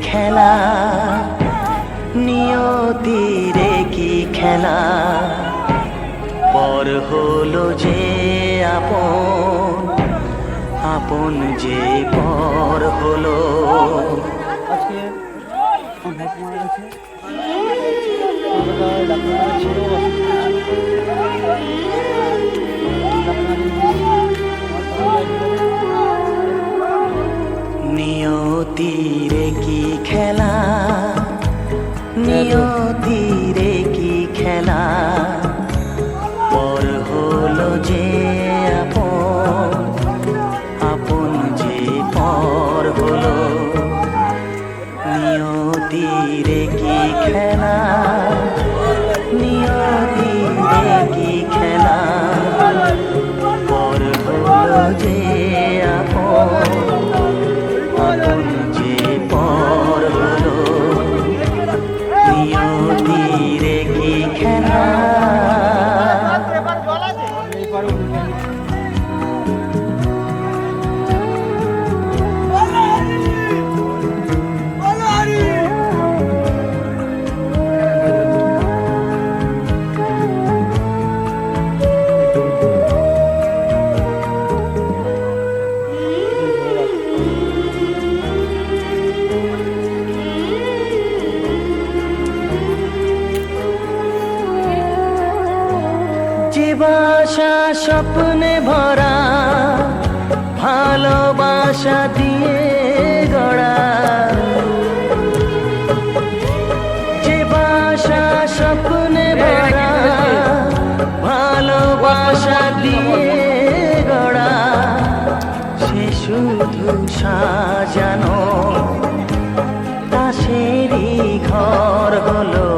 খেলা, নিয়তির কি খেলা, পর হলো যে আপন, আপন যে পর হলো। আজকে আমার ভাই মারা গেছে, কলকাতায় ডাক্তার ছিল, নিয়তির কি খেলা, নিয়তির কি খেলা, পর হলো যে আপন, আপন যে পর হলো। নিয়তির কি খেলা, নিয়তির কি খেলা, পর হলো যে আপন, আপন যে পর হলো। নিয়তির কি খেলা। যে বাসা স্বপ্নে ভরা, ভালোবাসা দিয়ে গড়া, যে বাসা স্বপ্নে ভরা, ভালোবাসা দিয়ে গড়া, সে শুধু সাজানো তাসেরই ঘর হলো।